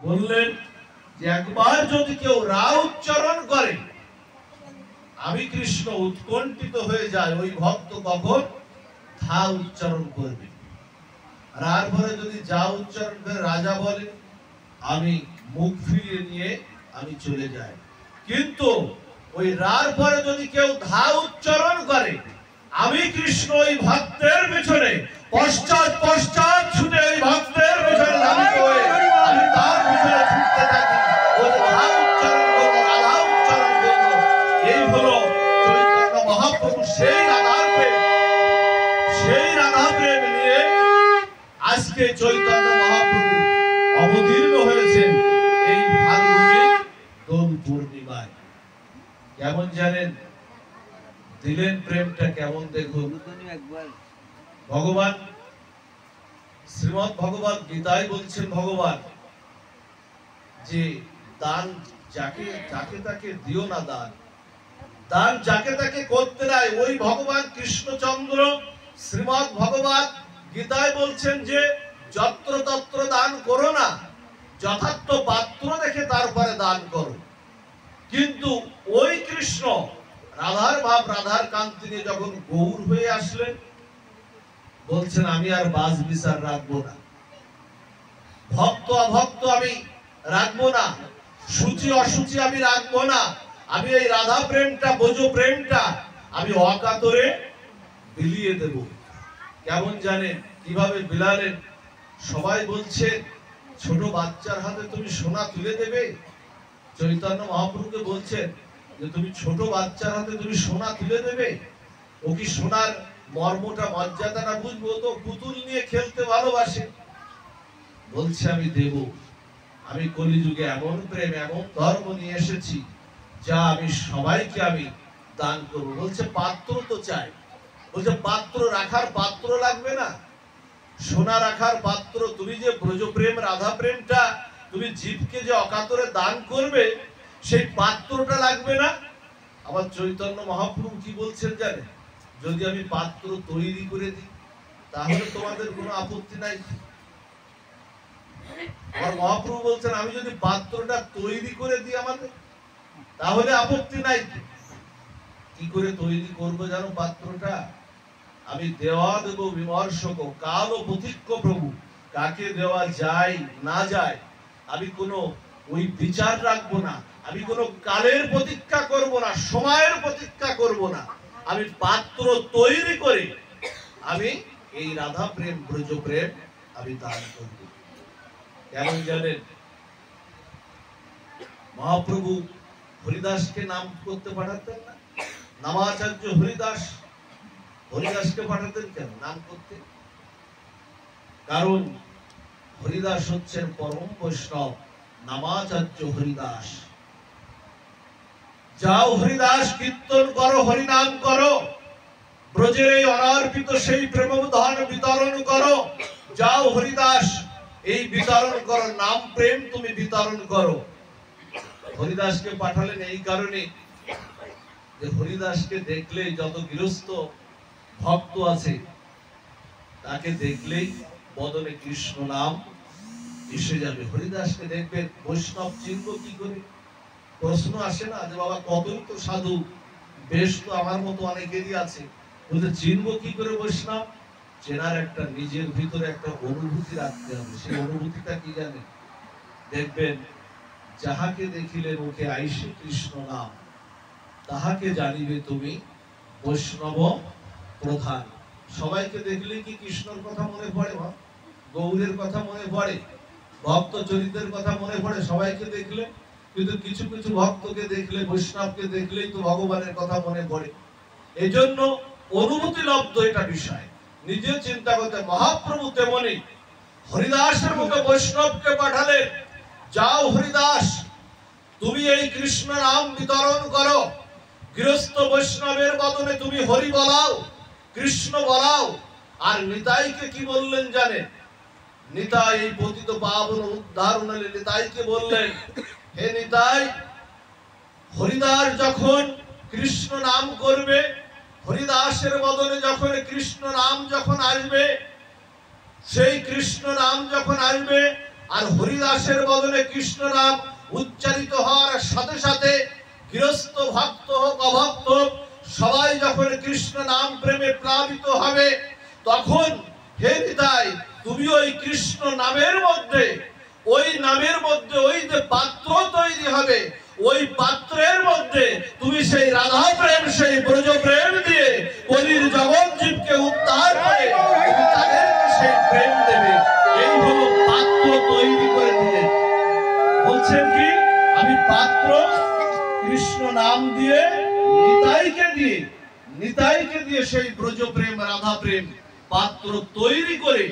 বললেন যে একবার যদি কেউ রা উচ্চারণ করে আমি কৃষ্ণ উৎকণ্ঠিত হয়ে যায়, ওই ভক্ত কখন ধা উচ্চারণ করবে। রার পরে যদি যা উচ্চারণ করে রাজা বলে আমি মুখ ফিরিয়ে নিয়ে আমি চলে যাই। কিন্তু ওই রার পরে যদি কেউ ধা উচ্চারণ করে আমি কৃষ্ণ ওই ভক্তের পেছনে পশ্চাৎ পশ্চাৎ ছুটে ওই ভক্তের পেছনে ধাবিত হয়ে আমি তার পেছনে ছুটতে থাকি। ওই ধা উচ্চারণ করবো, রাধা উচ্চারণ করবো। এই হলো চৈতন্য মহাপ্রভু সেই রাধার প্রেম, সেই রাধা প্রেম নিয়ে আজকে চৈতন্য মহাপ্রভু অবতীর্ণ হয়েছেন এই ফাল্গুনী দোল পূর্ণিমায়। কেমন জানেন দিলেন প্রেমটা কেমন? দেখুন ভগবান শ্রীমদ্ ভগবত গীতায় বলছেন ভগবান যে দান যাকে যাকে তাকে দিও না, দান দান যাকে তাকে করতে নাই। ওই ভগবান কৃষ্ণচন্দ্র শ্রীমদ্ ভগবত গীতায় বলছেন যে যত্র তত্র দান করো না, যথার্থ পাত্র দেখে তারপরে দান করো। কিন্তু ওই কৃষ্ণ রাধার ভাব রাধার কান্তি নিয়ে যখন গৌর হয়ে আসলেন বলছেন আমি আর বাস বিচার রাখবো না, ভক্ত অভক্ত আমি রাখবো না, সূচি অসুচি আমি রাখবো না। আমি এই রাধা প্রেমটা বোঝ প্রেমটা আমি অকাতরে বিলিয়ে দেব। কেমন জানেন কিভাবে বিলালেন? সবাই বলছে ছোট বাচ্চার হাতে তুমি সোনা তুলে দেবে। চৈতন্য মহাপ্রভুকে বলছেন যে তুমি ছোট বাচ্চার হাতে তুমি সোনা তুলে দেবে? ও কি সোনার মর্মটা মর্যাদাটা বুঝবো? তো পুতুল নিয়ে খেলতে ভালোবাসে। বলছে আমি দেব। আমি কলিযুগে এমন প্রেম এমন ধর্ম নিয়ে এসেছি যা আমি সবাইকে আমি দান করব। বলছে পাত্র তো চাই। বলছে পাত্র রাখার পাত্র লাগবে না? সোনা রাখার পাত্র, তুমি যে ব্রজ প্রেম রাধা প্রেমটা তুমি জীবকে যে অকাতরে দান করবে সেই পাত্রটা লাগবে না? আবার চৈতন্য মহাপ্রভু কি বলছেন জানেন? যদি আমি পাত্র তৈরি করে দিই তাহলে তোমাদের কোনো আপত্তি নাই। আর মহাপ্রভু বলছেন আমি যদি পাত্রটা তৈরি করে দিই আমাদের তাহলে আপত্তি নাই। কি করে তৈরি করবো জানো পাত্রটা? আমি দেওয়া দেব বিমর্শক কাল ও প্রতীক্ষ প্রভু, কাকে দেওয়া যায় না যায় আমি কোনো ওই বিচার রাখবো না, আমি কোনো কালের প্রতীক্ষা করব না, সময়ের প্রতীক্ষা করব না। আমি পাত্র তৈরি করে আমি এই রাধা প্রেম ব্রজ প্রেম আমি দান করব। কেমন জানেন মহাপ্রভু হরিদাসকে নাম করতে পাঠাতেন না? নামাচার্য হরিদাস, হরিদাসকে পাঠাতেন কেন নাম করতে? কারণ হরিদাস হচ্ছেন পরম বৈষ্ণব, নামাচার্য হরিদাস। যাও হরিদাস কীর্তন করো, হরিনাম করো, ব্রজের এই অনার্পিত সেই প্রেমধন বিতরণ করো। যাও হরিদাস এই বিতরণ করো, নাম প্রেম তুমি বিতরণ করো। হরিদাসকে পাঠালেন এই কারণে যে হরিদাসকে দেখলেই যত গৃহস্থ ভক্ত আছে তাকে দেখলেই বদনে কৃষ্ণ নাম এসে যাবে। হরিদাসকে দেখবেন বৈষ্ণব চিনব কি করে? প্রশ্ন আসে না যে বাবা কতই তো সাধু, বেশ তো আমার মতো অনেকেরই আছে, বলতে চিনব কি করে বৈষ্ণব? চেনার একটা নিজের ভিতরে একটা অনুভূতি রাখতে হবে। সেই অনুভূতিটা কি জানেন? দেখবেন যাহাকে দেখিলে মুখে আইসে কৃষ্ণ নাম, তাহাকে জানিবে তুমি বৈষ্ণব প্রধান। সবাইকে দেখলে কি কৃষ্ণর কথা মনে পড়ে? গৌরের কথা মনে পড়ে, ভক্ত চরিত্রের কথা মনে পড়ে সবাইকে দেখলে। কিন্তু কিছু কিছু ভক্তকে দেখলে, বৈষ্ণবকে দেখলেই তো ভগবানের কথা মনে পড়ে। এই জন্য অনুভূতি লব্ধ এটা বিষয়, নিজে চিন্তা করতে। মহাপ্রভু তেমনি হরিদাসের মতো বৈষ্ণবকে পাঠালেন, যাও হরিদাস তুমি এই কৃষ্ণ নাম বিতরণ করো, গৃহস্থ বৈষ্ণবের বদনে তুমি হরি বলাও, কৃষ্ণ বলাও। আর নিতাইকে কি বললেন জানেন? নিতাই এই পতিত পাবন উদ্ধারণ নিতাইকে বললেন, হে নিতাই, হরিদাস যখন কৃষ্ণ নাম করবে, হরিদাসের বদনে যখন কৃষ্ণ নাম যখন আসবে, সেই কৃষ্ণ নাম যখন আসবে আর হরিদাসের বদলে কৃষ্ণ নাম উচ্চারিত হওয়ার সাথে সাথে গৃহস্থ ভক্ত হোক অভক্ত হোক সবাই যখন কৃষ্ণ নাম প্রেমে প্লাবিত হবে, তখন হে নিতাই তুমি ওই কৃষ্ণ নামের মধ্যে, ওই নামের মধ্যে ওই যে পাত্র তৈরি হবে, ওই পাত্রের মধ্যে তুমি সেই রাধা প্রেম, সেই ব্রজ প্রেম দিয়ে কলির জগৎ জীবকে উদ্ধার করে তুমি তাদেরকে সেই প্রেম দেবে। এই হলো পাত্র তৈরি করে দিলেন। বলছেন কি, আমি পাত্র কৃষ্ণ নাম দিয়ে নিতাইকে দিয়ে সেই ব্রজ প্রেম রাধা প্রেম পাত্র তৈরি করে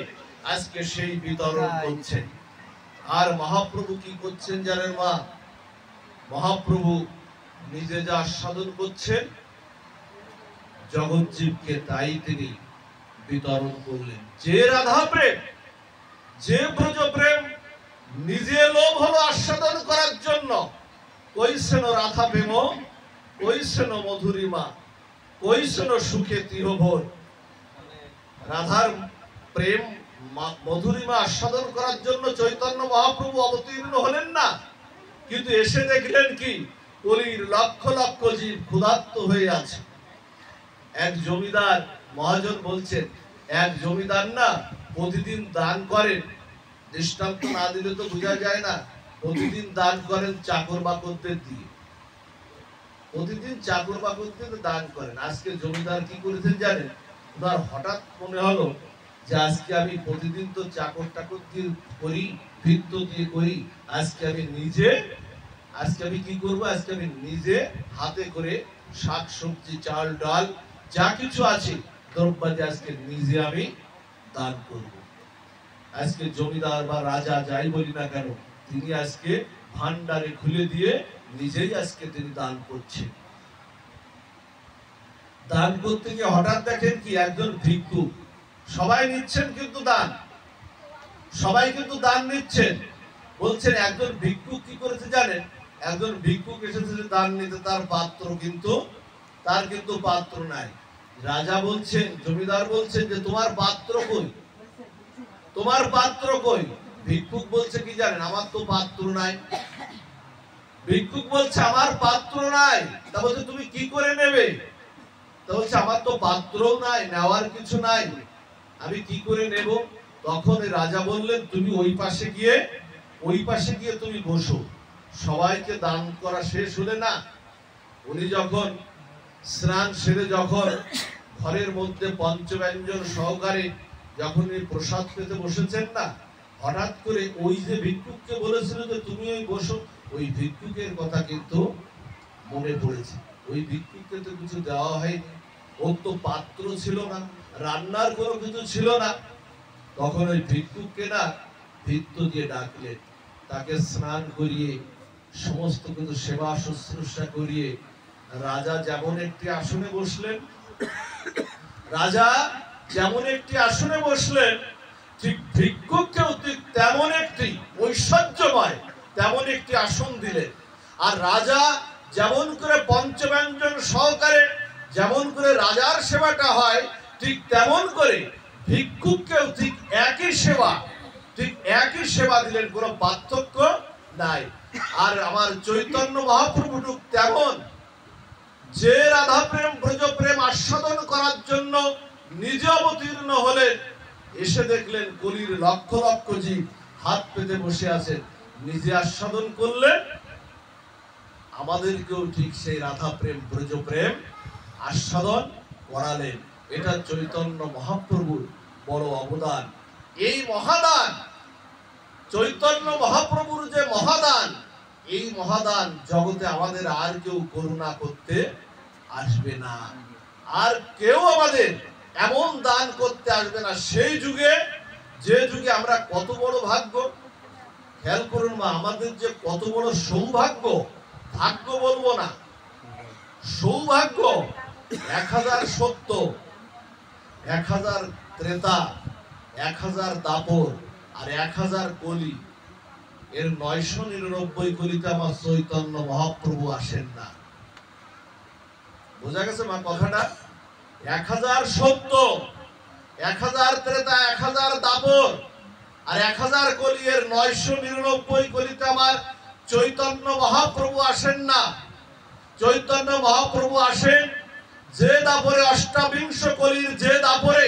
আজকে সেই বিতরণ করছেন। আর মহাপ্রভু কি করছেন জানেন মা? মহাপ্রভু নিজে যা সাধন করছেন জগৎজীবকে তাই তিনি বিতরণ করলেন। যে রাধা প্রেম, যে ব্রজ প্রেম নিজে লোভ হলো আস্বাদন করার জন্য, কইছেন রাধা প্রেম কইছেন মধুরিমা কইছেন সুখে তিহভোর। রাধার প্রেম মধুরিমা আস্বাদন করার জন্য চৈতন্য মহাপ্রভু অবতীর্ণ হলেন না, কিন্তু এসে দেখলেন কি কলির লক্ষ লক্ষ জীব ক্ষুধার্ত হয়ে আছে। এক জমিদার মহাজন বলছেন, এক জমিদার না প্রতিদিন দান করেন, দৃষ্টান্ত না দিলে তো বোঝা যায় না, প্রতিদিন দান করেন চাকর বাকরদের দিয়ে, প্রতিদিন চাকর বাকরদের দান করেন। আজকে জমিদার কি করেছেন জানেন? ওনার হঠাৎ মনে হলো যে আজকে আমি প্রতিদিন তো চাকর টাকর দিয়ে করি, ভিত্ত দিয়ে করি, আজকে আমি কি করবো, আজকে আমি নিজে হাতে করে শাক সবজি চাল ডাল যা কিছু আছে দ্রব্যাদি আজকে নিজে আমি দান করব। আজকে জমিদার বা রাজা যাই বলি না কেন, তিনি আজকে ভান্ডারে খুলে দিয়ে নিজেই আজকে তিনি দান করছেন। দান করতে গিয়ে হঠাৎ দেখেন কি একজন ভিক্ষুক, সবাই নিচ্ছেন কিন্তু দান, সবাই কিন্তু দান নিচ্ছেন। বলছেন একজন ভিক্ষুক কি করেছে জানেন? একজন ভিক্ষুক এসেছে দান নিতে, তার কিন্তু পাত্র নাই। রাজা বলছেন, জমিদার বলছেন যে তোমার পাত্র কই, তোমার পাত্র কই? ভিক্ষুক বলছে কি জানেন? আমার তো পাত্র নাই। ভিক্ষুক বলছে আমার পাত্র নাই। তা বলছে তুমি কি করে নেবে? তা বলছে আমার তো পাত্রও নাই, নেওয়ার কিছু নাই, আমি কি করে নেব? তখন রাজা বললেন তুমি ওই পাশে গিয়ে তুমি বসো। সবাইকে দান করা শেষ হলে না, উনি যখন স্নান সেরে যখন ঘরের মধ্যে পঞ্চব্যঞ্জন সহকারে যখন উনি প্রসাদ পেতে বসেছেন না, হঠাৎ করে ওই যে ভিক্ষুককে বলেছিল যে তুমি ওই বসো, ওই ভিক্ষুকের কথা কিন্তু মনে পড়েছে। ওই ভিক্ষুককে তো কিছু দেওয়া হয়নি, ওর তো পাত্র ছিল না, রান্নার কোনো কিছু ছিল না। তখন ওই ভিক্ষুককে না ভিত্ত দিয়ে ডাকলেন, তাকে স্নান করিয়ে সমস্ত কিছু সেবা শুশ্রূষা করিয়ে রাজা যেমন একটি আসনে বসলেন, ঠিক ভিক্ষুককেও ঠিক তেমন একটি ঐশ্বর্যময় তেমন একটি আসন দিলেন। আর রাজা যেমন করে পঞ্চব্যঞ্জন সহকারে যেমন করে রাজার সেবাটা হয়, ঠিক তেমন করে ভিক্ষুককেও ঠিক একই সেবা দিলেন, কোনো পার্থক্য নাই। আর আমার চৈতন্য মহাপ্রভু তেমন, যে রাধা প্রেম ব্রজ প্রেম আস্বাদন করার জন্য নিজে অবতীর্ণ হলেন, এসে দেখলেন কলির লক্ষ লক্ষ জীব হাত পেতে বসে আছেন, নিজে আস্বাদন করলেন, আমাদেরকেও ঠিক সেই রাধা প্রেম ব্রজ প্রেম আস্বাদন করালেন। এটা চৈতন্য মহাপ্রভুর বড় অবদান। এই মহাদান, চৈতন্য মহাপ্রভুর যে মহাদান, এই মহাদান জগতে আমাদের আর কেউ করুণা করতে আসবে না, আর কেউ আমাদের এমন দান করতে আসবে না। সেই যুগে, যে যুগে আমরা কত বড় ভাগ্য, খেয়াল করুন মা, আমাদের যে কত বড় সৌভাগ্য, ভাগ্য বলবো না, সৌভাগ্য। 1000 সত্য, 1000 ত্রেতা, 1000 দাপর আর 1000 কলি, এর 999 কলিতে আমার চৈতন্য মহাপ্রভু আসেন না। বোঝা গেছে মা কথাটা? 1000 সত্য, 1000 ত্রেতা, 1000 দাপর আর 1000 কলি এর 999 কলিতে আমার চৈতন্য মহাপ্রভু আসেন না। চৈতন্য মহাপ্রভু আসেন যে দাপরে, অষ্টাবিংশ কলির যে দাপরে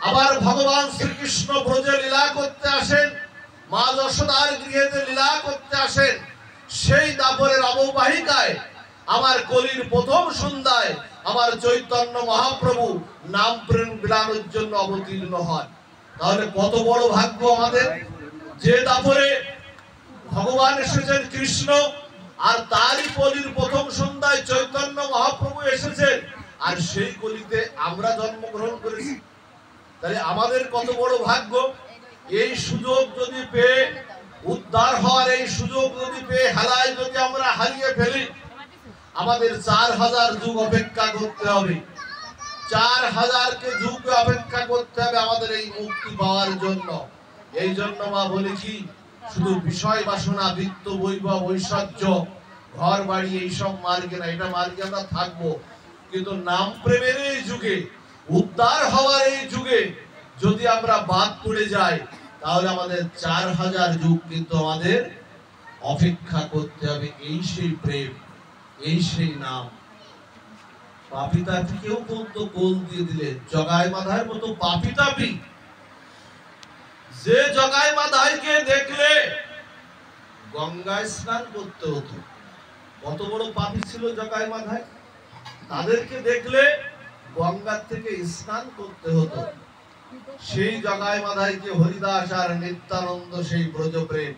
আবার ভগবান শ্রীকৃষ্ণ ব্রজে লীলা করতে আসেন, মা যশোদার গৃহেতে লীলা করতে আসেন, সেই দাপরের অববাহিকায় আমার কলির প্রথম সন্ধ্যায় আমার চৈতন্য মহাপ্রভু নাম প্রেম বিলানোর জন্য অবতীর্ণ হন। তাহলে কত বড় ভাগ্য আমাদের, যে দাপরে ভগবান এসেছেন কৃষ্ণ, আর তারই কলির প্রথম সন্ধ্যায় চৈতন্য মহাপ্রভু এসেছেন, আর সেই কলিতে আমরা জন্মগ্রহণ করেছি। তাহলে আমাদের কত বড় ভাগ্য। এই সুযোগ যদি পেয়ে, উদ্ধার হওয়ার এই সুযোগ যদি পেয়ে হেলায় যদি আমরা হারিয়ে ফেলি, আমাদের 4000 যুগ অপেক্ষা করতে হবে। 4000 কে যুগ অপেক্ষা করতে হবে আমাদের এই মুক্তি পাওয়ার জন্য। এই জন্য মা বলে কি, শুধু বিষয় বাসনা, বৃত্ত, বৈভব, ঐশ্বর্য, ঘর বাড়ি এইসব মার্গে না, এটা মার্গে আমরা থাকবো, কিন্তু নাম প্রেমের এই যুগে, উদ্ধার হওয়ার এই যুগে যদি আমরা বাদ পড়ে যাই, তাহলে আমাদের 4000 যুগ কিন্তু আমাদের অপেক্ষা করতে হবে। এই সেই প্রেম, এই সেই নাম। পাপিতাপিকেও কিন্তু কোল দিয়ে দিলে, জগাই মাধার মতো পাপিতাপি, যে জগাই মাধাইকে দেখলে গঙ্গায় স্নান করতে হতো। কত বড় পাপী ছিল জগাই মাধাই, তাদেরকে দেখলে গঙ্গার থেকে স্নান করতে হতো। সেই জগাই মাধাইকে হরিদাস আর নিত্যানন্দ সেই ব্রজপ্রেম,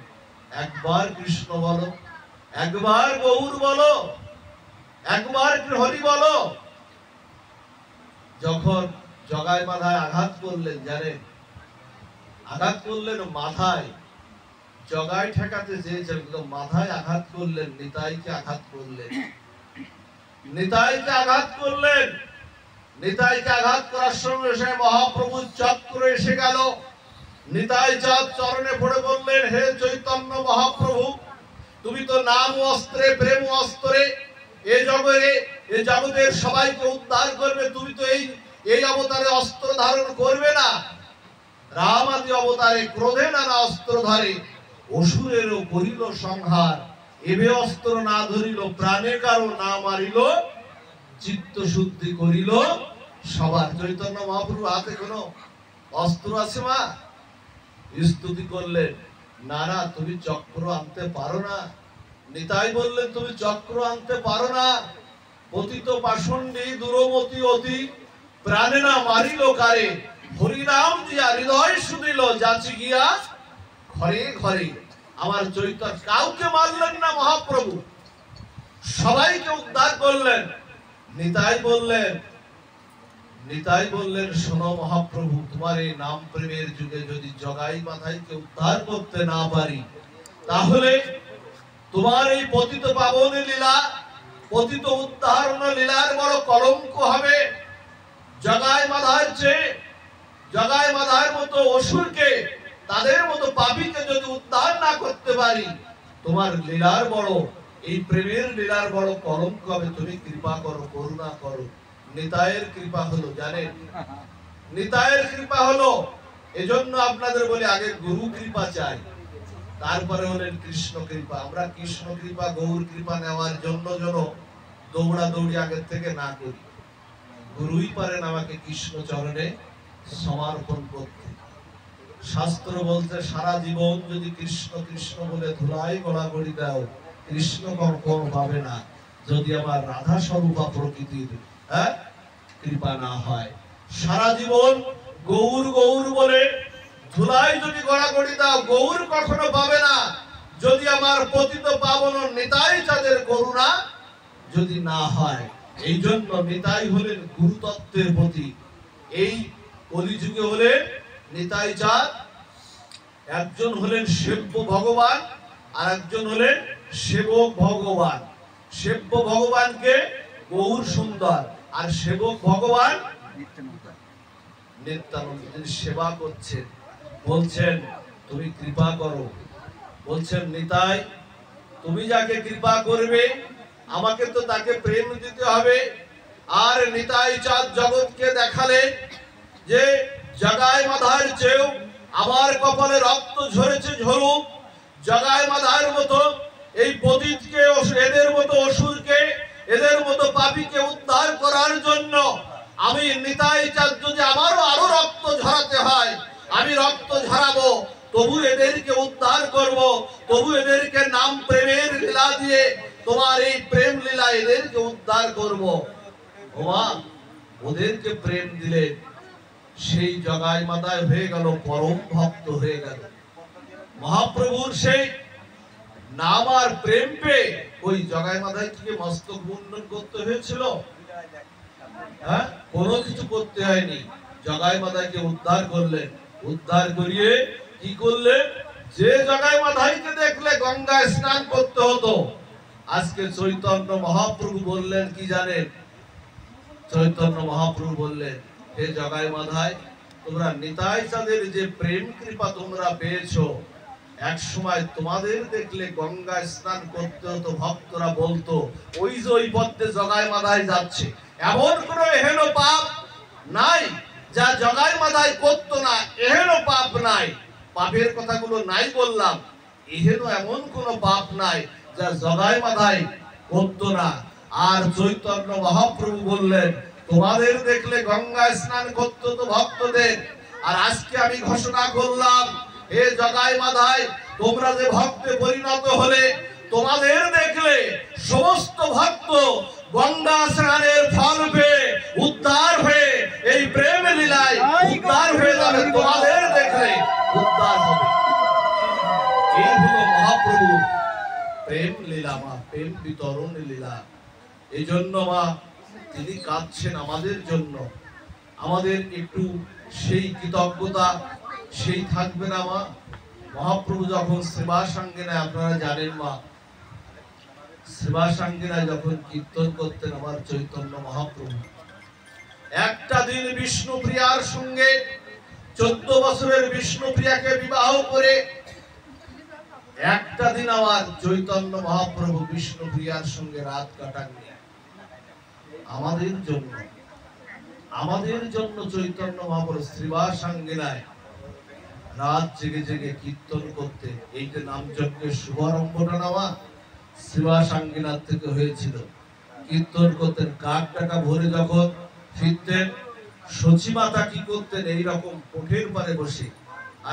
একবার কৃষ্ণ বলো, একবার গৌর বলো, একবার হরি বলো। যখন জগাই মাধায় আঘাত করলেন, জানেন, আঘাত করলেন মাথায়, জগাই ঠেকাতে চেয়েছেন কিন্তু মাথায় আঘাত করলেন, নিতাইকে আঘাত করলেন, নিতাইকে আঘাত করলেন। নিতাইকে আঘাত করার সঙ্গে সে মহাপ্রভুর চক্র এসে গেল। নিতাই চাঁদ চরণে পড়ে বললেন, হে চৈতন্য মহাপ্রভু, তুমি তো নাম অস্ত্রে, প্রেম অস্ত্রে এই জগতের সবাইকে উদ্ধার করবে, তুমি তো এই অবতারে অস্ত্র ধারণ করবে না। রাম আদি অবতারে ক্রোধে নানা অস্ত্র ধরে, অসুরেরও করিল সংহার, এবে অস্ত্র না ধরিল, প্রাণে কারো না মারিল, চিত্ত শুদ্ধি করিল সবার। চৈতন্য মহাপ্রভু হাতে কোনো অস্ত্র আছে মা? স্তুতি করলেন, না না, তুমি চক্র আনতে পারো না। নিতাই বললেন, তুমি চক্র আনতে পারো না। পতিত পাষণ্ডী দুরমতি অতি, প্রাণে না মারিল কারে, হরিনাম দিয়া হৃদয় শুনিল, যাচি গিয়া ঘরে ঘরে। আমার চৈতন্য কাউকে মারলেন না মহাপ্রভু, সবাইকে উদ্ধার করলেন। নিতাই বললেন, শোনো মহাপ্রভু, তোমার এই নাম প্রেমের যুগে যদি জগাই মাধাইকে উদ্ধার করতে না পারি, তাহলে তোমার এই পতিত পাবন লীলা, পতিত উদ্ধারণ লীলার বড় কলঙ্ক হবে। জগাই মাধার চেয়ে, জগাই মাধার মতো অসুরকে, তাদের মতো পাপীকে যদি উদ্ধার না করতে পারি, তোমার লীলার বড়, এই প্রেমের লীলার বড় কলঙ্ক হবে। তুমি কৃপা করো, করুণা করো। নিতাইয়ের কৃপা হলো, জানেন, নিতাইয়ের কৃপা হলো। এজন্য আপনাদের বলি, আগে গুরু কৃপা চাই, তারপরে হলেন কৃষ্ণ কৃপা। আমরা কৃষ্ণ কৃপা, গৌর কৃপা নেওয়ার জন্য যেন দৌড়াদৌড়ি আগের থেকে না করি। গুরুই পারেন আমাকে কৃষ্ণ চরণে সমর্পণ করতে। শাস্ত্র বলতে, সারা জীবন যদি কৃষ্ণ কৃষ্ণ বলে ধুলাই গড়াগড়ি দাও, কৃষ্ণ কখন পাবে না, যদি আমার রাধা স্বরূপা প্রকৃতির কৃপা না হয়। সারা জীবন গৌর গৌর বলে ধুলাই যদি গড়াগড়ি দাও, গৌর কখনো পাবে না, যদি আমার পতিত পাবন নিতাই চাঁদের করুণা যদি না হয়। এই জন্য নিতাই হলেন গুরুতত্ত্বের প্রতীক। এই কলিযুগে হলেন নিতাই চাঁদ, একজন হলেন সেব্য ভগবান, আর একজন হলেন সেবক ভগবান। সেব্য ভগবানকে গৌর সুন্দর, আর সেবক ভগবান নিত্যানন্দ। যিনি সেবা করছেন, বলছেন তুমি কৃপা করো, বলছেন নিতাই তুমি যাকে কৃপা করবে, আমাকে তো তাকে প্রেম দিতে হবে। আর নিতাই চাঁদ জগৎকে দেখালেন যে জগাই মাধার চেয়েও আমার কপালে রক্ত ঝরেছে ঝরুক, জগায় মাধার মতো এই পতিতকে, এদের মতো অসুরকে, এদের মতো পাপীকে উদ্ধার করার জন্য আমি নিতাই চাঁদ, যদি আমারও আরো রক্ত ঝরাতে হয় আমি রক্ত ঝরাবো, তবু এদেরকে উদ্ধার করব, তবু এদেরকে নাম প্রেমের লীলা দিয়ে তোমার এই প্রেম লীলা এদেরকে উদ্ধার করব। ওমা ওদেরকে প্রেম দিলে সেই জগায় মাদায় হয়ে গেল পরম ভক্ত হয়ে গেল। মহাপ্রভুর সেই নাম আর প্রেম পেয়ে ওই জগায় মাদায় থেকে মস্তক মুন্ডন করতে হয়েছিল? হ্যাঁ, কোনো কিছু করতে হয়নি। জগায় মাদায়কে উদ্ধার করলেন, উদ্ধার করিয়ে কি করলেন, যে জগায় মাদায়কে দেখলে গঙ্গায় স্নান করতে হতো, আজকে চৈতন্য মহাপ্রভু বললেন কি জানেন? চৈতন্য মহাপ্রভু বললেন, হে জগায় মাধায়, তোমরা নিতাই চাঁদের যে প্রেম কৃপা তোমরা পেয়েছো, এক সময় তোমাদের দেখলে গঙ্গায় স্নান করতে হতো, ভক্তরা বলতো ওই যে ওই পথে জগায় মাধায় যাচ্ছে। এমন কোন এহেন পাপ নাই যা জগায় মাধায় করতো না, এহেন পাপ নাই। পাপের কথাগুলো নাই বললাম, এহেন এমন কোন পাপ নাই যা জগায় মাধায় করতো না। আর চৈতন্য মহাপ্রভু বললেন, তোমাদের দেখলে গঙ্গায় স্নান করতে হতো ভক্তদের, আর আজকে আমি ঘোষণা করলাম, হে জগায় মাধায়, তোমরা যে ভক্তে পরিণত হলে, তোমাদের দেখলে সমস্ত ভক্ত গঙ্গা স্নানের ফল পেয়ে উদ্ধার হয়ে এই প্রেম লীলায় উদ্ধার হয়ে যাবে, তোমাদের দেখলে উদ্ধার হবে। এই হলো মহাপ্রভু প্রেম লীলা, মা প্রেম বিতরণ লীলা। এই জন্য মা তিনি কাঁদছেন আমাদের জন্য। আমাদের একটু সেই কৃতজ্ঞতা সেই থাকবে না মা? মহাপ্রভু যখন সেবা সাঙ্গিনায়, আপনারা জানেন মা, সেবা সাঙ্গিনায় যখন কীর্তন করতেন আমার চৈতন্য মহাপ্রভু, একটা দিন বিষ্ণুপ্রিয়ার সঙ্গে 14 বছরের বিষ্ণুপ্রিয়াকে বিবাহ করে একটা দিন আমার চৈতন্য মহাপ্রভু বিষ্ণুপ্রিয়ার সঙ্গে রাত কাটাননি। আমাদের জন্য চৈতন্য মহাপ্রভু সেবা সাঙ্গিনায় রাত জেগে জেগে কীর্তন করতে। এইটা নাম যজ্ঞের শুভারম্ভটা নেওয়া সেবা সাঙ্গিনাথ থেকে হয়েছিল। কীর্তন করতেন, কাক টাকা ভরে যখন ফিরতেন, সচিমাতা কি করতেন, এইরকম কোঠের পারে বসে।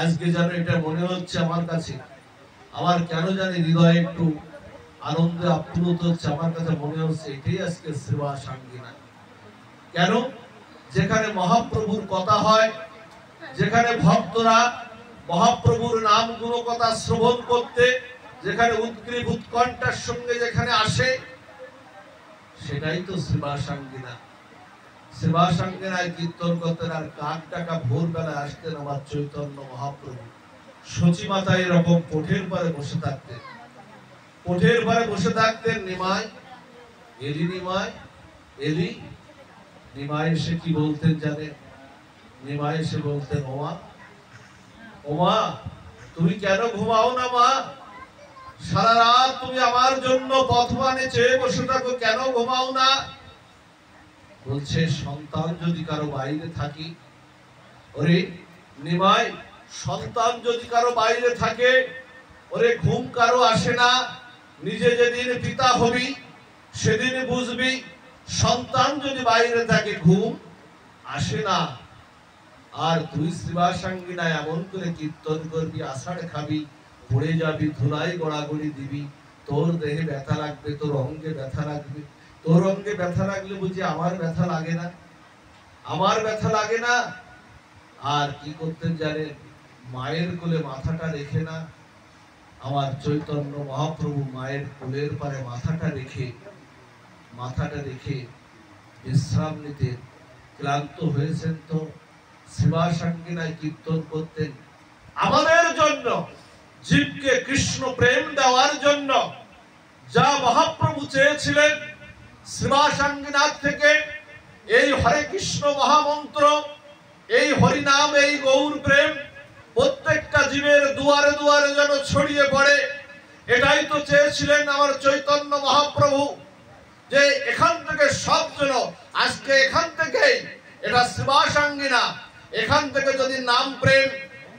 আজকে যেন এটা মনে হচ্ছে আমার কাছে, আমার কেন জানি হৃদয়ে একটু আনন্দে আপ্লুত হচ্ছে। আমার কাছে মনে হচ্ছে এটাই আজকে সেবা সাঙ্গিনাথ। কেন? যেখানে মহাপ্রভুর কথা হয়, যেখানে ভক্তরা মহাপ্রভুর নাম গুণ কথা শ্রবণ করতে, যেখানে উদ্গ্রীব উৎকণ্ঠার সঙ্গে যেখানে আসে, সেটাই তো সেবা সাঙ্গিনাথ। সেবা সাঙ্গিনায় কীর্তন করতেন, আর কাক টাকা ভোরবেলায় আসতেন আমার চৈতন্য মহাপ্রভু। সচিমাতা এরকম কোঠের পারে বসে থাকতেন, কোঠের পারে বসে থাকতেন। নিমাই এলি, নিমাই এলি। নিমাই এসে কি বলতেন জানেন? নিমাই এসে বলতেন, ওমা ওমা তুমি কেন ঘুমাও না মা? সারা রাত তুমি আমার জন্য পথবানে চেয়ে বসে থাকো, কেন ঘুমাও না? বলছে, সন্তান যদি কারো বাইরে থাকি। ওরে নিমাই, সন্তান যদি কারো বাইরে থাকে, ওরে ঘুম কারো আসে না। নিজে যেদিন পিতা হবি সেদিন বুঝবি, সন্তান যদি বাইরে থাকে ঘুম আসে না। আর তুই সেবা সাঙ্গিনায় এমন করে কীর্তন করবি, আষাঢ় খাবি, পড়ে যাবি, ধুলাই গড়াগড়ি দিবি, তোর দেহে ব্যথা লাগবে, তোর অঙ্গে ব্যথা লাগবে। তোর অঙ্গে ব্যথা লাগলে বুঝি আমার ব্যথা লাগে না? আমার ব্যথা লাগে না? আর কি করতেন জানেন? মায়ের কোলে মাথাটা রেখে না, আমার চৈতন্য মহাপ্রভু মায়ের কোলের পারে মাথাটা রেখে বিশ্রাম নিতেন। ক্লান্ত হয়েছেন তো সেবা সাঙ্গিনায় কীর্তন করতেন। আমাদের জন্য, জীবকে কৃষ্ণ প্রেম দেওয়ার জন্য যা মহাপ্রভু চেয়েছিলেন, সেবা সাঙ্গিনাথ থেকে এই হরে কৃষ্ণ মহামন্ত্র, এই হরিনাম, এই গৌর প্রেম প্রত্যেকটা জীবের দুয়ারে দুয়ারে যেন ছড়িয়ে পড়ে, এটাই তো চেয়েছিলেন আমার চৈতন্য মহাপ্রভু। যে এখান থেকে সব যেন আজকে এখান থেকেই, এটা সেবা সাঙ্গিনা, এখান থেকে যদি নাম প্রেম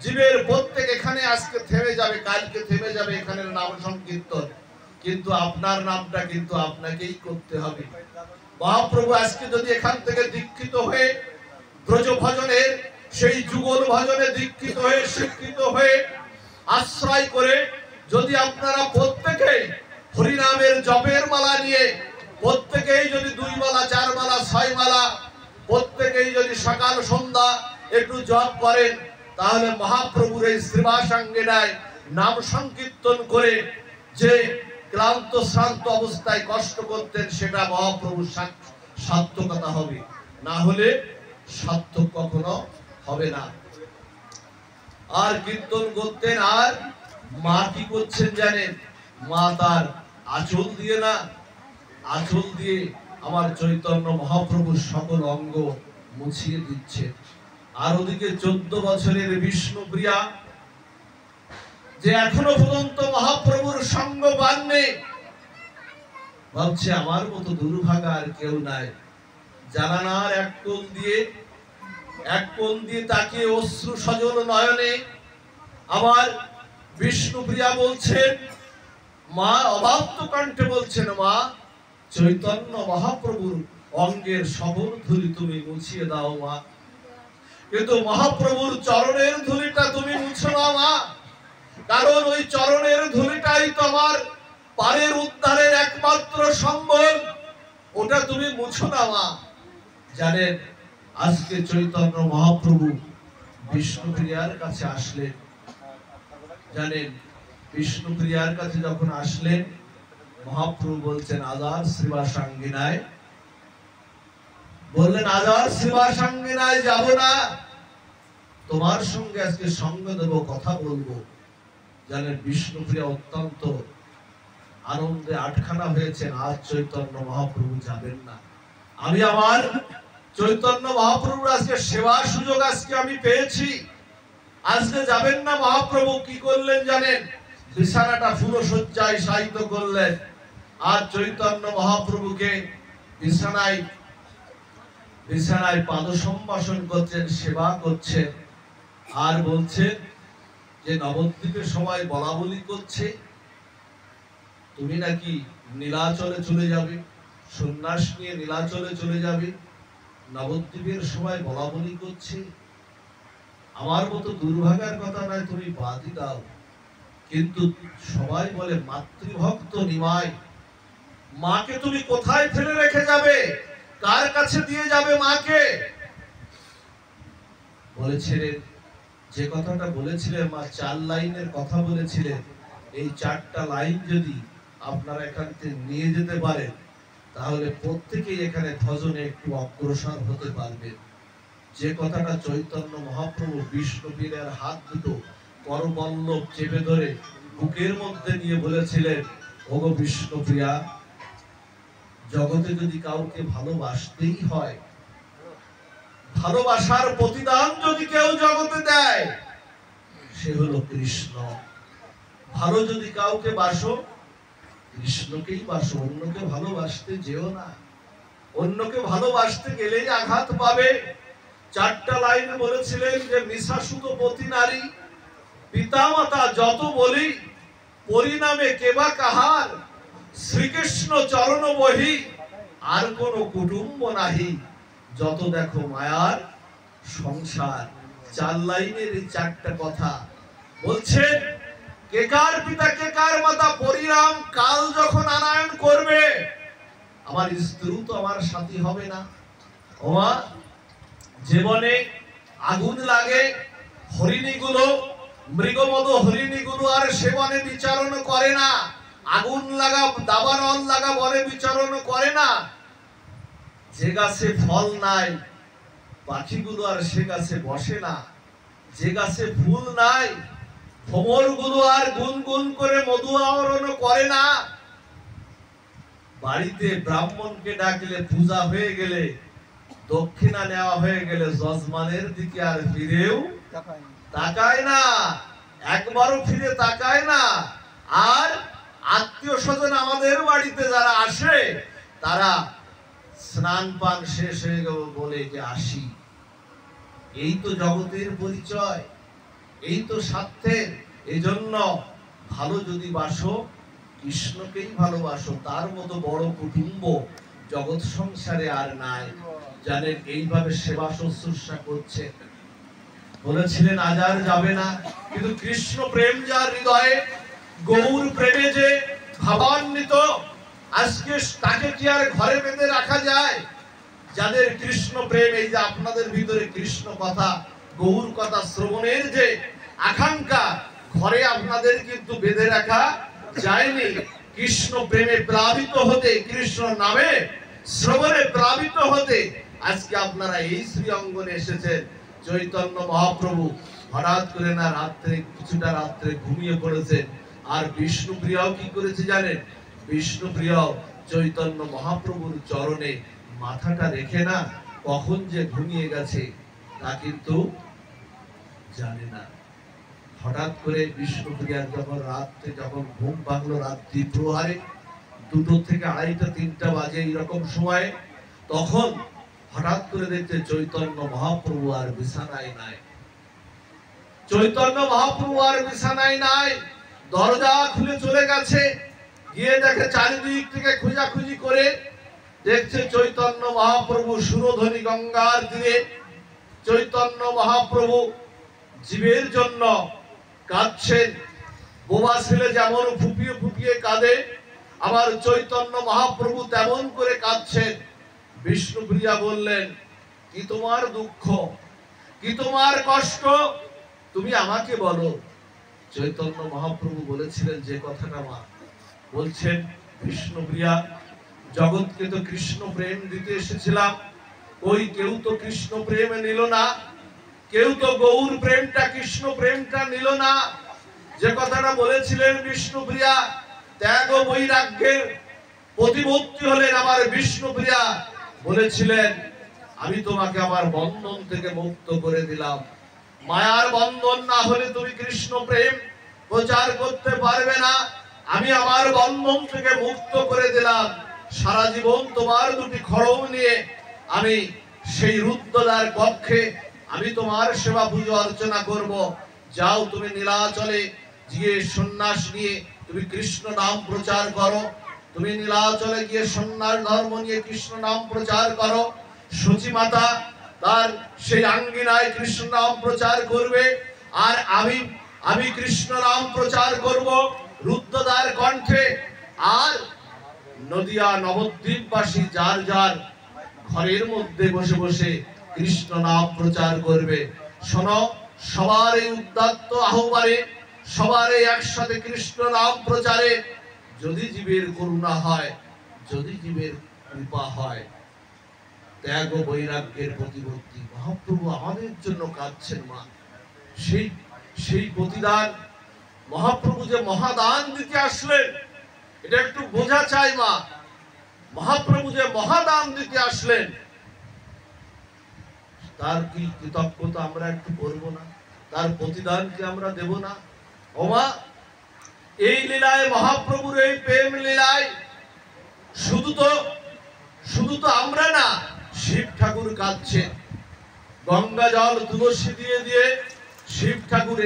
জীবের প্রত্যেক এখানে আজকে থেমে যাবে, কালকে থেমে যাবে এখানের নাম সংকীর্তন, কিন্তু আপনার নামটা কিন্তু আপনাকেই করতে হবে। মহাপ্রভু আজকে যদি এখান থেকে দীক্ষিত হয়ে ব্রজ ভজনের সেই যুগল ভজনে দীক্ষিত হয়ে শিক্ষিত হয়ে আশ্রয় করে যদি আপনারা প্রত্যেকেই হরিনামের জপের মালা নিয়ে প্রত্যেকেই যদি 2 মালা 4 মালা 6 মালা প্রত্যেকেই যদি সকাল সন্ধ্যা একটু জপ করেন, তাহলে মহাপ্রভুর এই শ্রীবাসাঙ্গিনায় নাম সংকীর্তন করে যে ক্লান্ত শ্রান্ত অবস্থায় কষ্ট করতেন, সেটা মহাপ্রভু সার্থকতা হবে, না হলে সার্থক কখনো হবে না। আর কীর্তন করতেন, আর মা কি করছেন জানেন? মা তার আঁচল দিয়ে না, আঁচল দিয়ে আমার চৈতন্য মহাপ্রভুর সকল অঙ্গ মুছিয়ে দিচ্ছে। আর ওদিকে 14 বছরের বিষ্ণুপ্রিয়া, যে এখনো পর্যন্ত মহাপ্রভুর সঙ্গ পাননি, ভাবছে আমার মতো দুর্ভাগা আর কেউ নাই। জানানার এক কোণ দিয়ে তাকিয়ে অশ্রু সজল নয়নে আমার বিষ্ণুপ্রিয়া বলছেন, মা অবাধ্য কণ্ঠে বলছেন, মা চৈতন্য মহাপ্রভুর অঙ্গের সকল ধুলি তুমি মুছিয়ে দাও মা। কিন্তু মহাপ্রভুর চরণের ধুলিটা তুমি মুছো না মা, কারণ ওই চরণের ধুলিটাই তোমার পারের উদ্ধারের একমাত্র সম্বল, ওটা তুমি মুছো না মা। জানেন, আজকে চৈতন্য মহাপ্রভু বিষ্ণুপ্রিয়ার কাছে আসলেন। জানেন, বিষ্ণুপ্রিয়ার কাছে যখন আসলেন, মহাপ্রভু বলছেন, আজার শ্রীবাসাঙ্গিনায়, বললেন, আজার শ্রীবাসাঙ্গিনায় যাব না, তোমার সঙ্গে আজকে সঙ্গ দেব, কথা বলবো। জানেন, বিষ্ণুপ্রিয়া অত্যন্ত আনন্দে আটখানা হয়েছেন, আজ চৈতন্য মহাপ্রভু যাবেন না। আমি আমার চৈতন্য মহাপ্রভুর আজকে সেবার সুযোগ আজকে আমি পেয়েছি, আজকে যাবেন না। মহাপ্রভু কি করলেন জানেন? বিছানাটা ফুল সজ্জায় শায়িত করলেন, আর চৈতন্য মহাপ্রভুকে বিছানায় পাদ সম্ভাষণ করছেন, সেবা করছেন, আর বলছেন যে নবদ্বীপে সবাই বলা বলি করছে তুমি নাকি নীলাচলে চলে যাবে, সন্ন্যাস নিয়ে নীলাচলে চলে যাবে। নবদ্বীপের সবাই বলা বলি করছে, আমার মতো দুর্ভাগার কথা নয়, তুমি বাদই দাও। কিন্তু সবাই বলে মাতৃভক্ত নিমাই, মাকে তুমি কোথায় ফেলে রেখে যাবে? কার কাছে দিয়ে যাবে মাকে? বলেছিলেন, যে কথাটা বলেছিলেন মা, 4 লাইনের কথা বলেছিলেন, এই 4টা লাইন যদি আপনারা এখান থেকে নিয়ে যেতে পারেন, তাহলে প্রত্যেকেই এখানে ভজনে একটু অগ্রসর হতে পারবেন। যে কথাটা চৈতন্য মহাপ্রভু বিষ্ণুপীরের হাত দুটো করবল্লভ চেপে ধরে বুকের মধ্যে নিয়ে বলেছিলেন, ওগো বিষ্ণুপ্রিয়া, জগতে যদি কাউকে ভালোবাসতেই হয়, ভালোবাসার প্রতিদান যদি কেউ জগতে দেয়, সে হলো কৃষ্ণ। ভালো যদি কাউকে বাসো, কৃষ্ণকেই বাসো, অন্যকে ভালোবাসতে যেও না। অন্যকে ভালোবাসতে গেলেই আঘাত পাবে। 4টা লাইন বলেছিলেন যে মিশাসুত পতি নারী, পিতা মাতা যত বলি, পরিণামে কেবা কাহার, শ্রীকৃষ্ণ চরণ বহি, আর কোন কুটুম্ব নাহি, যত দেখো মায়ার সংসার। 4 লাইনের এই 4টা কথা বলছেন, কে কার পিতা কে কার মাতা, পরিণাম কাল যখন আনায়ন করবে, আমার স্ত্রী তো আমার সাথী হবে না। ওমা, জীবনে আগুন লাগে, হরিণীগুলো, মৃগমদ হরিণীগুলো আর সেবনে বিচারণ করে না, আগুন লাগা দাবানল লাগা বনে বিচারণ করে না। যে গাছে ফল নাই, পাখিগুলো আর সে গাছে বসে না। যে গাছে ফুল নাই, ভ্রমরগুলো আর গুনগুন করে মধু আহরণ করে না। বাড়িতে ব্রাহ্মণকে ডাকলে, পূজা হয়ে গেলে, দক্ষিণা নেওয়া হয়ে গেলে, যজমানের দিকে আর ফিরেও তাকায় না, একবারও ফিরে তাকায় না। আর আত্মীয় স্বজন আমাদের বাড়িতে যারা আসে, তারা স্নান পান শেষ হয়ে গেল বলে যে আসি। এই তো জগতের পরিচয়। এই তো স্বার্থের। এই জন্য ভালো যদি বাসো, কৃষ্ণকেই ভালোবাসো, তার মতো বড় কুটুম্ব জগৎ সংসারে আর নাই। জানেন, এইভাবে সেবা শুশ্রূষা করছে। বলেছিলেন আজ আর যাবে না, কিন্তু কৃষ্ণ প্রেম যার হৃদয়ে, গৌর প্রেমে যে ভাবান্বিত, আজকে তাকে কি আর ঘরে বেঁধে রাখা যায়? যাদের কৃষ্ণ প্রেম, এই যে আপনাদের ভিতরে কৃষ্ণ কথা, গৌর কথা শ্রবণের যে আকাঙ্ক্ষা, ঘরে আপনাদের কিন্তু বেঁধে রাখা যায়নি। কৃষ্ণ প্রেমে প্লাবিত হতে, কৃষ্ণ নামে শ্রবণে প্লাবিত হতে আজকে আপনারা এই শ্রী অঙ্গনে এসেছেন। চৈতন্য মহাপ্রভু হঠাৎ করে না রাত্রে, কিছুটা রাত্রে ঘুমিয়ে পড়েছে। আর বিষ্ণুপ্রিয়াও কি করেছে জানেন? বিষ্ণুপ্রিয়া চৈতন্য মহাপ্রভুর চরণে মাথাটা রেখে না কখন যে ঘুমিয়ে গেছে তা কিন্তু জানে না। হঠাৎ করে বিষ্ণুপ্রিয়ার যখন রাত্রে, যখন ঘুম ভাঙলো রাত্রি প্রহারে 2টো থেকে 2:30 3টা বাজে এরকম সময়, তখন হঠাৎ করে দেখছে চৈতন্য মহাপ্রভু আর বিছানায় নাই। চৈতন্য মহাপ্রভু আর বিছানায় নাই, দরজা খুলে চলে গেছে। গিয়ে দেখে চারিদিক থেকে খোঁজাখুঁজি করে দেখছে চৈতন্য মহাপ্রভু সুরধনী গঙ্গার তীরে। চৈতন্য মহাপ্রভু জীবের জন্য কাঁদছেন। বোবা ছেলে যেমন ফুপিয়ে ফুপিয়ে কাঁদে, আবার চৈতন্য মহাপ্রভু তেমন করে কাঁদছেন। বিষ্ণুপ্রিয়া বললেন, কি তোমার দুঃখ, কি তোমার কষ্ট, তুমি আমাকে বলো। চৈতন্য মহাপ্রভু বলেছিলেন যে কথাটা মা বলছেন, বিষ্ণুপ্রিয়া, জগৎকে তো কৃষ্ণ প্রেম দিতে এসেছিলাম, ওই কেউ তো কৃষ্ণ প্রেম নিল না, কেউ তো গৌর প্রেমটা, কৃষ্ণ প্রেমটা নিল না। যে কথাটা বলেছিলেন বিষ্ণুপ্রিয়া, ত্যাগ ও বৈরাগ্যের প্রতিমূর্তি হলেন আমার বিষ্ণুপ্রিয়া। বলেছিলেন, আমি তোমাকে আমার বন্ধন থেকে মুক্ত করে দিলাম। মায়ার বন্ধন না হলে তুমি কৃষ্ণ প্রেম প্রচার করতে পারবে না। আমি আমার বন্ধন থেকে মুক্ত করে দিলাম। সারা জীবন তোমার 2টি খড়ম নিয়ে আমি সেই রুদ্রদ্বার কক্ষে আমি তোমার সেবা পুজো অর্চনা করব। যাও তুমি নীলাচলে গিয়ে সন্ন্যাস নিয়ে তুমি কৃষ্ণ নাম প্রচার করো। তুমি নীলাচলে গিয়ে সন্ন্যাস ধর্ম নিয়ে কৃষ্ণ নাম প্রচার করো। সচী মাতা তার সেই আঙ্গিনায় কৃষ্ণ নাম প্রচার করবে, আর আমি কৃষ্ণ নাম প্রচার করব রুদ্রদ্বার কণ্ঠে। আর নদিয়া নবদ্বীপবাসী যার যার ঘরের মধ্যে বসে বসে কৃষ্ণ নাম প্রচার করবে। শোনো, সবার এই উদ্যত্ত আহ্বানে, সবার এই একসাথে কৃষ্ণ নাম প্রচারে যদি জীবের করুণা হয়, যদি জীবের কৃপা হয়, ত্যাগ ও বৈরাগ্যের প্রতিমূর্তি মহাপ্রভু আমাদের জন্য কাঁদছেন মা। সেই প্রতিদান মহাপ্রভু যে মহাদান দিতে আসলেন, এটা একটু বোঝা চাই মা। মহাপ্রভু যে মহাদান দিতে আসলেন, তার কি কৃতজ্ঞতা আমরা একটু করবো না? তার প্রতিদান কি আমরা দেব না? ও মা, এই লীলায়, মহাপ্রভুর এই প্রেম লীলায় শুধু তো আমরা না, শিব ঠাকুর কাঁদছেন। গঙ্গা জল তুলসী দিয়ে দিয়ে শিব ঠাকুর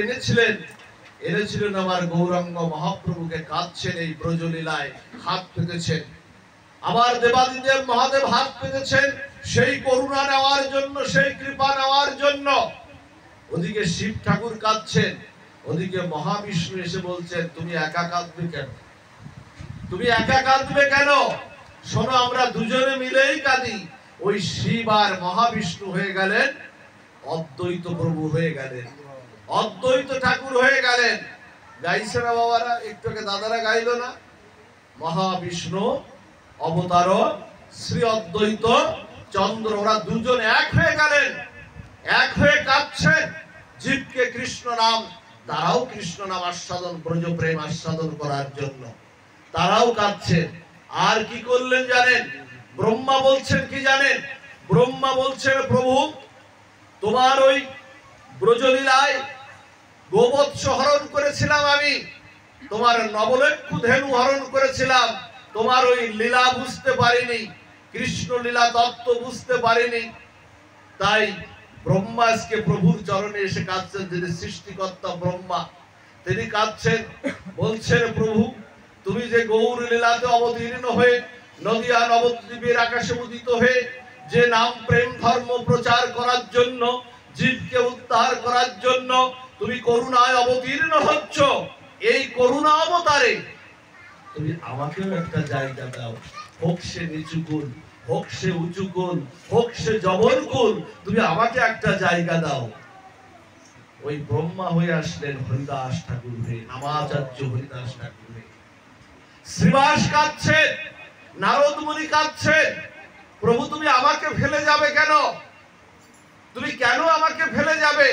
এনেছিলেন আমার গৌরাঙ্গ মহাপ্রভুকে, কাঁদছেন এই ব্রজলীলায়, হাত পেতেছেন। আবার দেবাদিদেব মহাদেব হাত পেতেছেন সেই করুণা নেওয়ার জন্য, সেই কৃপা নেওয়ার জন্য। ওদিকে শিব ঠাকুর কাঁদছেন, ওদিকে মহাবিষ্ণু এসে বলছেন, তুমি একা কাঁদবে কেন? তুমি একা কাঁদবে কেন? শোনো, আমরা দুজনে মিলেই কাঁদি। ওই শিব আর মহাবিষ্ণু হয়ে গেলেন অদ্বৈত প্রভু, হয়ে গেলেন অদ্বৈত ঠাকুর হয়ে গেলেন। গাইছে না বাবারা? একটু আগে দাদারা গাইলো না? মহাবিষ্ণু অবতার শ্রী অদ্বৈত চন্দ্র, ওরা দুজন এক হয়ে গেলেন, এক হয়ে কাঁদছেন জীবকে কৃষ্ণ নাম, তারাও কৃষ্ণ নাম আস্বাদন, ব্রজ প্রেম আস্বাদন করার জন্য তারাও কাঁদছেন। আর কি করলেন জানেন? ব্রহ্মা বলছেন কি জানেন? ব্রহ্মা বলছেন, প্রভু তোমার ওই ব্রজলীলায় গোবৎস হরণ করেছিলাম আমি, তোমার নবলক্ষ ধেনু হরণ করেছিলাম, তোমার ওই লীলা বুঝতে পারিনি, কৃষ্ণ লীলা তত্ত্ব বুঝতে পারিনি, তাই ব্রহ্মা আজকে প্রভুর চরণে এসে কাঁদছেন, যিনি সৃষ্টিকর্তা ব্রহ্মা, তিনি কাঁদছেন, বলছেন প্রভু তুমি যে গৌর লীলাতে অবতীর্ণ হয়ে নদিয়া নবদ্বীপের আকাশে উদিত হয়ে যে নাম প্রেম ধর্ম প্রচার করার জন্য, জীবকে উদ্ধার করার জন্য তুমি করুণায় অবতীর্ণ হচ্ছ, এই করুণা অবতারে তুমি আমাকেও একটা জায়গা দাও, হোক সে নিচু কুল, হোক সে উঁচু কুল, হোক সে জবর কুল, তুমি আমাকে একটা জায়গা দাও। ওই ব্রহ্মা হয়ে আসলেন হরিদাস ঠাকুর হয়ে, নামাচার্য হরিদাস ঠাকুর হয়ে। শ্রীবাস কাঁদছেন, নারদ মুনি কাঁদছেন, প্রভু তুমি আমাকে ফেলে যাবে কেন? তুমি কেন আমাকে ফেলে যাবে?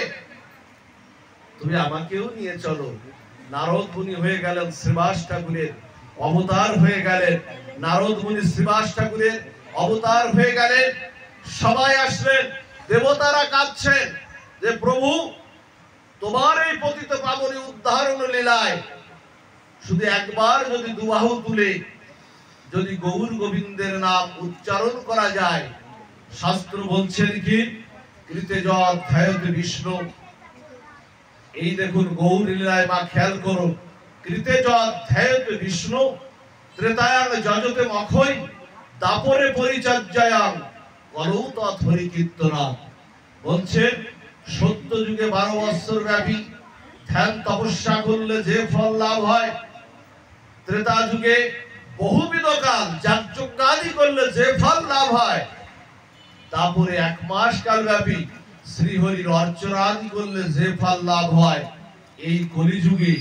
তুমি আমাকেও নিয়ে চলো। নারদ মুনি হয়ে গেলেন শ্রীবাস ঠাকুরের অবতার হয়ে গেলেন, নারদ মুনি শ্রীবাস ঠাকুরের অবতার হয়ে গেলেন। সবাই আসলেন, দেবতারা কাঁদছেন যে প্রভু তোমার এই পতিত পাবনী উদ্ধারণ লীলায় শুধু একবার যদি দুবাহু তুলে যদি গৌর গোবিন্দের নাম উচ্চারণ করা যায়, শাস্ত্র বলছেন কি কৃতে যধ্যায়তে বিষ্ণু। এই দেখুন গৌর লীলায় মা খেয়াল করুন, কৃতে যধ্যায়তে বিষ্ণু ত্রেতায়াং যজতে মখৈ দাপরে পরিচর্যায়াং করৌ তৎ হরি কীর্তনাম। বলছেন সত্য যুগে 12 বৎসর ব্যাপী ধ্যান তপস্যা করলে যে ফল লাভ হয়, ত্রেতা যুগে বহুবিধ কাল যাগযজ্ঞাদি করলে যে ফল লাভ হয়, তারপরে 1 মাস কাল ব্যাপী শ্রীহরির অর্চনাদি করলে যে ফল লাভ হয়, এই কলিযুগে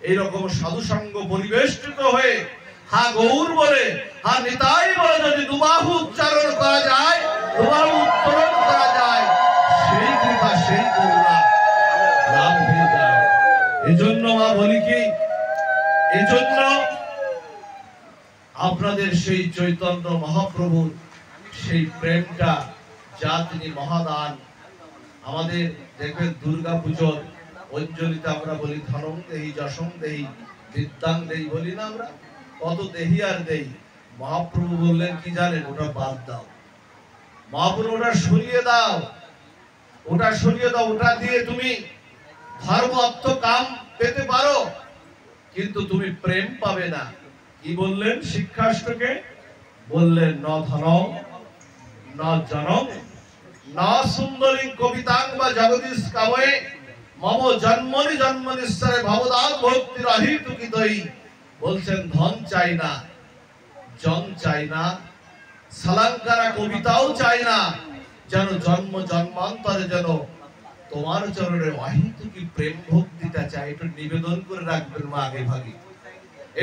এইরকম সাধু সঙ্গ পরিবেষ্টিত হয়ে হা গৌর বলে হা নিতাই বলে যদি দুবাহু উচ্চারণ করা যায়, দুবাহু উত্তোলন করা যায়, সেই কৃপা সেই করুণা লাভ হয়ে যায়। এজন্য মা বলি কি, এজন্য আপনাদের সেই চৈতন্য মহাপ্রভুর সেই প্রেমটা যা তিনি মহাদান। আমাদের দেখবেন দুর্গা পুজোর অঞ্জলিতে আমরা বলি ধনং দেহি যশং দেহি বিদ্যাং দেহি বলি না আমরা, কত দেহি আর দেহি। মহাপ্রভু বললেন কি জানেন, ওটা বাদ দাও। মহাপ্রভু ওটা সরিয়ে দাও, ওটা সরিয়ে দাও, ওটা দিয়ে তুমি ধর্ম অর্থ কাম পেতে পারো, কিন্তু তুমি প্রেম পাবে না। কি বললেন শিক্ষাষ্টকে? বললেন ন ধনং ন জনং ন সুন্দরী কবিতাং বা জগদীশ কাময়ে মম জন্মনি জন্মনিশ্বরে ভবদান ভক্তি রহিত কিদই। বলছেন ধন চাই না, জন চাই না, সালাঙ্কারা কবিতাও চাই না, যেন জন্ম জন্মান্তরে যেন তোমার চরণে অহিতুকি প্রেম ভক্তিটা চাই। একটু নিবেদন করে রাখবেন মা আগে ভাগে,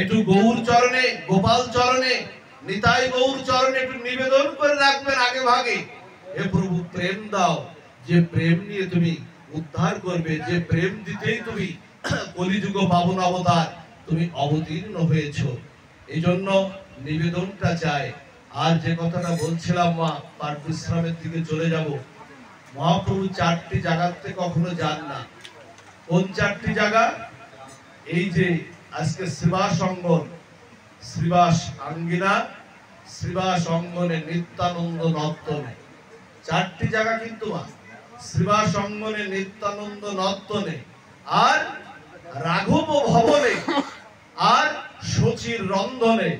একটু গৌর চরণে, গোপাল চরণে, নিতাই গৌর চরণে একটু নিবেদন করে রাখবেন আগে ভাগে। হে প্রভু প্রেম দাও, যে প্রেম নিয়ে তুমি উদ্ধার করবে, যে প্রেম দিতেই তুমি কলিযুগ পাবন অবতার তুমি অবতীর্ণ হয়েছো, এই জন্য নিবেদনটা চাই। আর যে কথাটা বলছিলাম মা, পাঠ বিশ্রামের দিকে চলে যাব। মহাপ্রভু 4টি জায়গাতে কখনো যান না। কোন 4টি জায়গা? এই যে আজকে শ্রীবাস অঙ্গন, শ্রীবাস আঙ্গিনা, শ্রীবাস অঙ্গনে নিত্যানন্দ নর্তনে, 4টি জায়গা কিন্তু মা। শ্রীবাস অঙ্গনে নিত্যানন্দ নর্তনে, আর রাঘব ভবনে, আর সচির রন্ধনে।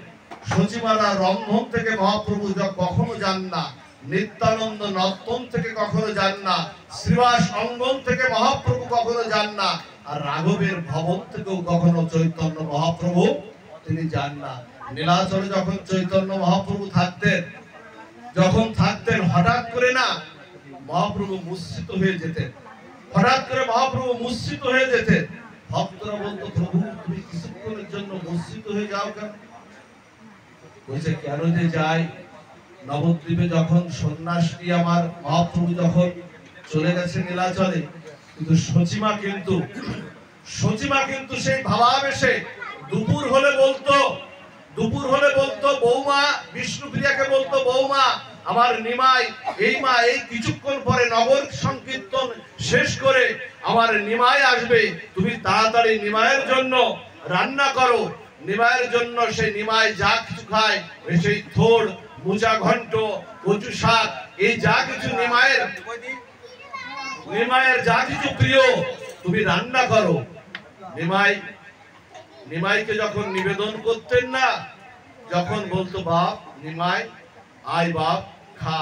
সচিমালা রন্ধন থেকে মহাপ্রভু কখনো যান না, নিত্যানন্দ নর্তন থেকে কখনো যান না, শ্রীবাস অঙ্গন থেকে মহাপ্রভু কখনো যান না, আর রাঘবের ভবন থেকেও কখনো চৈতন্য মহাপ্রভু তিনি যান না। নীলাচলে যখন চৈতন্য মহাপ্রভু থাকতেন, যখন থাকতেন হঠাৎ করে না মহাপ্রভু মুর্ছিত হয়ে যেতেন, হঠাৎ করে মহাপ্রভু মুর্ছিত হয়ে যেতেন। ভক্তরা বলতো প্রভু তুমি কিছুক্ষণের জন্য মুর্ছিত হয়ে যাও কেন? বলছে কেন যে যাই, নবদ্বীপে যখন সন্ন্যাস নিয়ে আমার মহাপ্রভু যখন চলে গেছে নীলাচলে, কিন্তু সচিমা কিন্তু সেই ভাবাবেশে দুপুর হলে বলতো বৌমা, বিষ্ণুপ্রিয়াকে বলতো বৌমা আমার নিমাই, এই মা এই কিছুক্ষণ পরে নগর সংকীর্তন শেষ করে আমার নিমাই আসবে, তুমি তাড়াতাড়ি নিমাইয়ের জন্য রান্না করো। নিমাইয়ের জন্য সেই নিমাই যা কিছু খায়, সেই থোড়, মুচা ঘন্ট, কচু শাক, এই যা কিছু নিমাইয়ের নিমাইয়ের যা কিছু প্রিয় তুমি রান্না করো। নিমাইকে যখন নিবেদন করতেন না, যখন বলতো বাপ নিমাই আয় বাপ খা,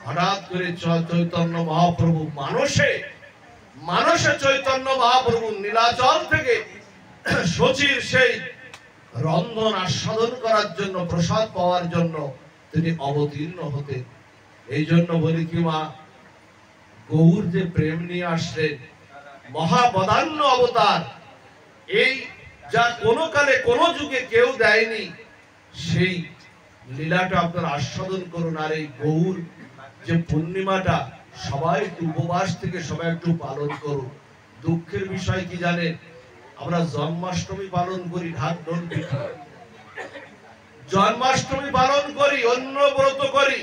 হঠাৎ করে চৈতন্য মহাপ্রভু মানসে চৈতন্য মহাপ্রভু নীলাচল থেকে শচীর সেই রন্ধন আস্বাদন করার জন্য, প্রসাদ পাওয়ার জন্য তিনি অবতীর্ণ হতেন। এই জন্য বলি কি মা, গৌর যে প্রেম নিয়ে আসলেন, মহাবদান্য অবতার, এই যা কোনো কালে কোনো যুগে কেউ দেয়নি, সেই লীলাটা আপনারা আস্বাদন করুন। আর এই গৌর যে পূর্ণিমাটা সবাই একটু উপবাস থেকে সবাই একটু পালন করুন। দুঃখের বিষয় কি জানেন, আমরা জন্মাষ্টমী পালন করি, ঢাক ঢোল পিঠা, জন্মাষ্টমী পালন করি, অন্য ব্রত করি,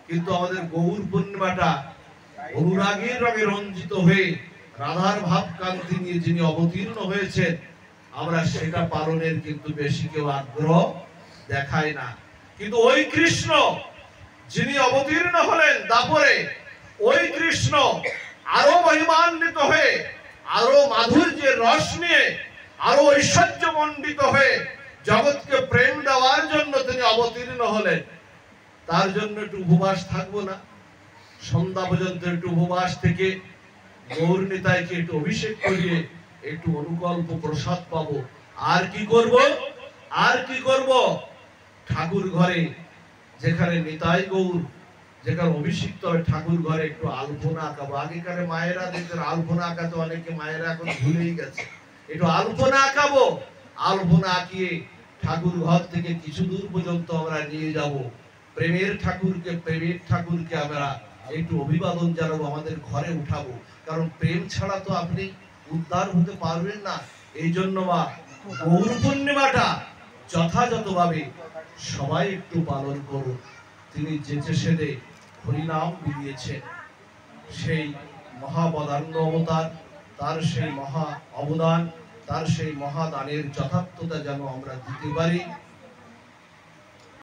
কিন্তু আমাদের গৌর পূর্ণিমাটা অনুরাগের রঙে রঞ্জিত হয়ে রাধার ভাব কান্তি নিয়ে যিনি অবতীর্ণ হয়েছেন, আমরা সেটা পালনের কিন্তু বেশি কেউ আগ্রহ দেখায় না। কিন্তু ওই কৃষ্ণ যিনি অবতীর্ণ হলেন দাপরে, ওই কৃষ্ণ আরো মহিমান্বিত হয়ে, আরো মাধুর্যের রস নিয়ে, আরো ঐশ্বর্য মণ্ডিত হয়ে জগৎকে প্রেম দেওয়ার জন্য তিনি অবতীর্ণ হলেন। তার জন্য একটু উপবাস থাকবো না? সন্ধ্যা পর্যন্ত একটু উপবাস থেকে গৌর নিতাইকে একটু অভিষেক করিয়ে একটু অনুকল্প প্রসাদ পাবো। আর কি করব? ঠাকুর ঘরে যেখানে নিতাই গৌর, যেখানে অভিষিক্ত হয়, ঠাকুর ঘরে একটু আলপনা আঁকাবো। আগেকার মায়েরা দেখতেন আলপনা আঁকাতে, অনেকে মায়েরা এখন ভুলেই গেছে। একটু আলপনা আঁকাবো, আলপনা আঁকিয়ে ঠাকুর ঘর থেকে কিছু দূর পর্যন্ত আমরা নিয়ে যাব। প্রেমের ঠাকুরকে আমরা একটু অভিবাদন জানাবো, আমাদের ঘরে উঠাবো। কারণ প্রেম ছাড়া তো আপনি উদ্ধার হতে পারবেন না। এই জন্য মা, গৌর পূর্ণিমাটা যথাযথভাবে সবাই একটু পালন করুন। তিনি যেচে সেদে হরিনাম বিলিয়েছেন, সেই মহাবদান্য অবতার, তার সেই মহা অবদান, তার সেই মহাদানের যথার্থতা যেন আমরা দিতে পারি।